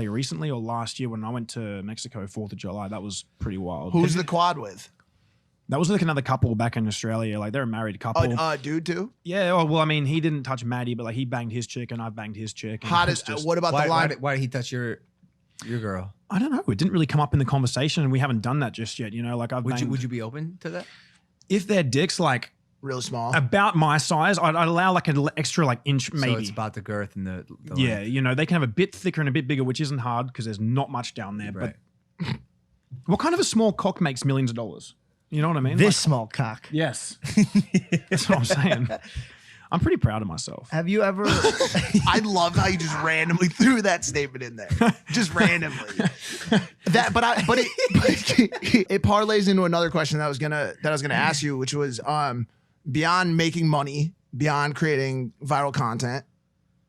recently or last year when I went to Mexico 4th of July. That was pretty wild. Who's the quad with? That was like another couple back in Australia. Like they're a married couple. Dude too? Yeah. Well, I mean, he didn't touch Maddie, but like he banged his chick and I banged his chick. How does? What about the line? Why did he touch your girl? I don't know. It didn't really come up in the conversation, and we haven't done that just yet. You know, like Would you be open to that? If their dick's like real small, about my size, I'd allow like an extra like inch maybe. So it's about the girth and the yeah. length. You know, they can have a bit thicker and a bit bigger, which isn't hard because there's not much down there. Right. But what kind of a small cock makes millions of dollars? You know what I mean? This small cock. Yes. That's what I'm saying. I'm pretty proud of myself. Have you ever? I love how you just randomly threw that statement in there, just randomly. But it parlays into another question that I was gonna ask you, which was beyond making money, beyond creating viral content,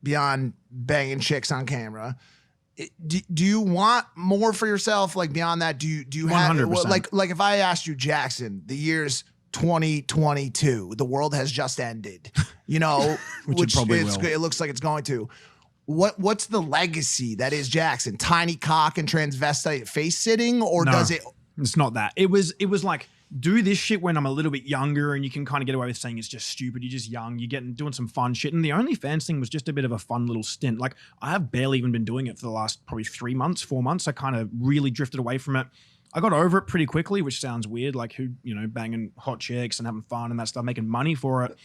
beyond banging chicks on camera. Do you want more for yourself? Like beyond that, do you have 100%. like if I asked you, Jackson, the year's 2022, the world has just ended, you know, which it looks like it's going to. What's the legacy that is Jackson? Tiny cock and transvestite face sitting, or No, does it? It's not that. It was like do this shit when I'm a little bit younger, and you can kind of get away with saying it's just stupid. You're just young. You're doing some fun shit. And the OnlyFans thing was just a bit of a fun little stint. Like I have barely even been doing it for the last probably 3 months, 4 months. I kind of really drifted away from it. I got over it pretty quickly, which sounds weird, like who, you know, banging hot chicks and having fun and that stuff, making money for it.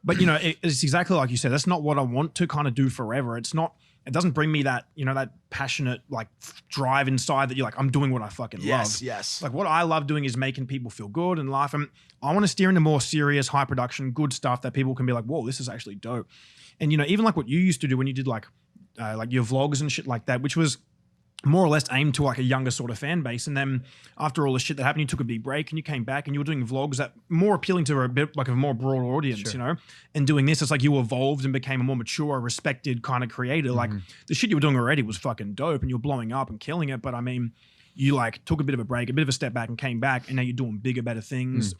But, you know, it's exactly like you said. That's not what I want to kind of do forever. It doesn't bring me that, you know, that passionate like drive inside that you're like, I'm doing what I fucking love. Yes. Like what I love doing is making people feel good and laugh. And I want to steer into more serious, high production, good stuff that people can be like, whoa, this is actually dope. And, you know, even like what you used to do when you did like your vlogs and shit like that, which was more or less aimed to like a younger sort of fan base. And then after all the shit that happened, you took a big break and you came back and you were doing vlogs that more appealing to a bit like a more broad audience, you know? And doing this, it's like you evolved and became a more mature, respected kind of creator. Like the shit you were doing already was fucking dope and you were blowing up and killing it. But I mean, you like took a bit of a break, a bit of a step back and came back and now you're doing bigger, better things.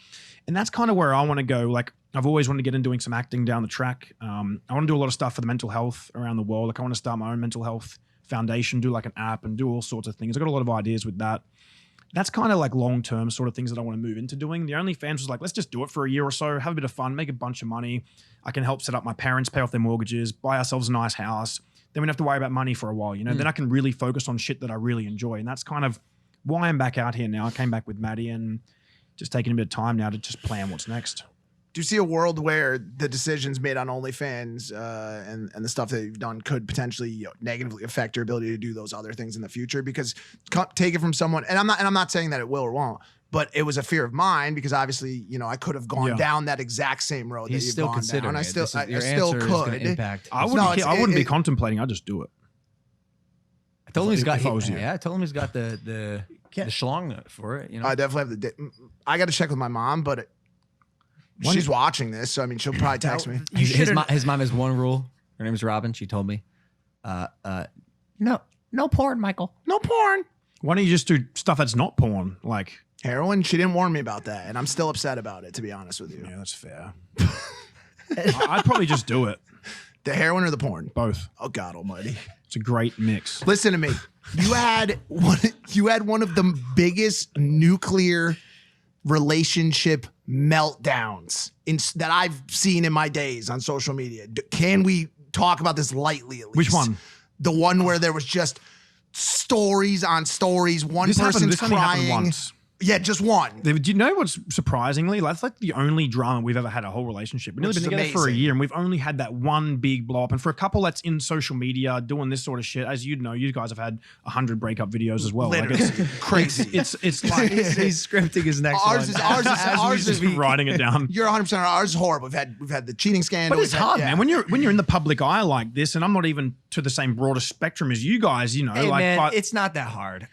And that's kind of where I want to go. Like I've always wanted to get into doing some acting down the track. I want to do a lot of stuff for the mental health around the world. Like I want to start my own mental health foundation, do like an app and do all sorts of things. I got a lot of ideas with that. That's kind of like long-term sort of things that I want to move into doing. The OnlyFans was like, let's just do it for a year or so, have a bit of fun, make a bunch of money. I can help set up my parents, pay off their mortgages, buy ourselves a nice house. Then we don't have to worry about money for a while, you know? Then I can really focus on shit that I really enjoy. And that's kind of why I'm back out here now. I came back with Maddie and just taking a bit of time now to just plan what's next. Do you see a world where the decisions made on OnlyFans and the stuff that you've done could potentially negatively affect your ability to do those other things in the future? Because take it from someone, and I'm not saying that it will or won't, but it was a fear of mine because obviously, you know, I could have gone down that exact same road that you've gone down. And I still could. Impact. I wouldn't be contemplating. I'd just do it. I told him he's got. If I was you. Yeah, I told him he's got the schlong for it. You know, I definitely have I got to check with my mom, but. She's watching this, so I mean, she'll probably text me. His mom has one rule. Her name is Robin. She told me, no porn, Michael. No porn. Why don't you just do stuff that's not porn, like heroin? She didn't warn me about that, and I'm still upset about it, to be honest with you. Yeah, that's fair. I'd probably just do it. The heroin or the porn? Both. Oh God Almighty! It's a great mix. Listen to me. You had one of the biggest nuclear relationship meltdowns that I've seen in my days on social media. Can we talk about this lightly at least? Which one? The one where there was just stories on stories. This person's crying. Happened once. Yeah, just one. Do you know what's surprisingly? That's like the only drama we've ever had a whole relationship. We've only been together for a year and we've only had that one big blow up. And for a couple that's in social media doing this sort of shit, as you'd know, you guys have had 100 breakup videos as well. Literally. Like it's crazy. It's like he's scripting his next one. Ours is writing it down. You're 100%. Ours is horrible. We've had the cheating scandal. But it's hard, man. When you're in the public eye like this, and I'm not even to the same broader spectrum as you guys, you know. Hey, like, man, it's not that hard.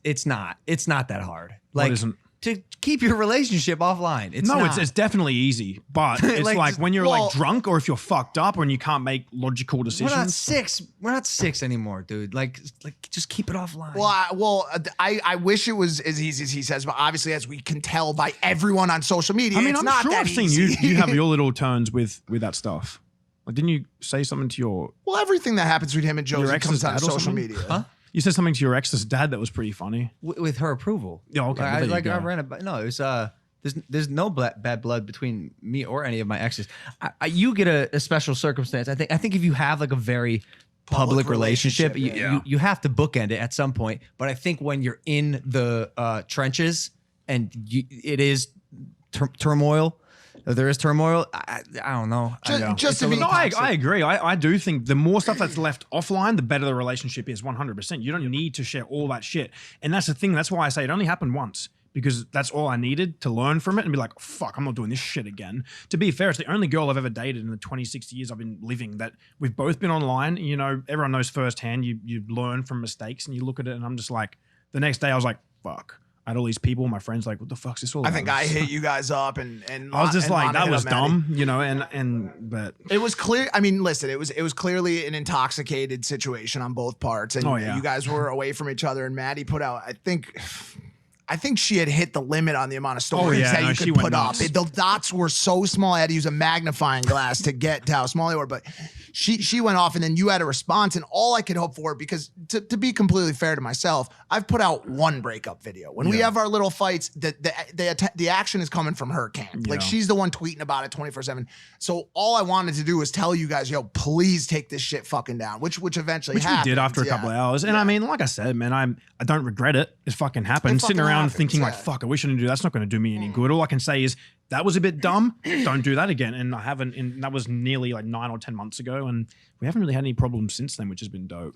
It's not that hard. Like, what isn't? To keep your relationship offline. It's definitely easy, but it's like when you're like drunk or if you're fucked up and you can't make logical decisions. We're not six anymore, dude. Like just keep it offline. I wish it was as easy as he says, but obviously, as we can tell by everyone on social media, I mean, it's I'm not sure that I've seen easy. you have your little turns with that stuff. Like, didn't you say something to your? Well, everything that happens with him and Josie Your comes on ex's dad or social something? media. Huh? You said something to your ex's dad that was pretty funny. With her approval. Yeah, okay. I, well, there you I go. ran it. No, it was there's no bad blood between me or any of my exes. You get a special circumstance. I think if you have like a very public relationship, you have to bookend it at some point. But I think when you're in the trenches and it is turmoil. There is turmoil. I don't know. Just to be, no, I agree. I do think the more stuff that's left offline, the better the relationship is. 100%. You don't need to share all that shit, and that's the thing. That's why I say it only happened once, because that's all I needed to learn from it and be like, fuck, I'm not doing this shit again. To be fair, it's the only girl I've ever dated in the 26 years I've been living that we've both been online. You know, everyone knows firsthand. You learn from mistakes and you look at it, and I'm just like, the next day I was like, fuck. I had all these people, my friends, like, what the fuck's this all about? I think I hit you guys up and I was just like, that was dumb, Maddie. you know, but it was clear. I mean, listen, it was clearly an intoxicated situation on both parts, and you guys were away from each other. And Maddie put out, I think she had hit the limit on the amount of stories that you could put up. The dots were so small, I had to use a magnifying glass to get to how small they were. But she went off, and then you had a response, and all I could hope for, because to be completely fair to myself, I've put out one breakup video. When we have our little fights, the action is coming from her camp. Like, she's the one tweeting about it 24/7. So all I wanted to do was tell you guys, yo, please take this shit fucking down, which eventually happened. We did after a couple of hours. And I mean, like I said, man, I don't regret it. It fucking happened. Sitting around thinking like, fuck, I wish I didn't do that. That's not going to do me any good. All I can say is that was a bit dumb. Don't do that again. And I haven't, and that was nearly like 9 or 10 months ago. And we haven't really had any problems since then, which has been dope.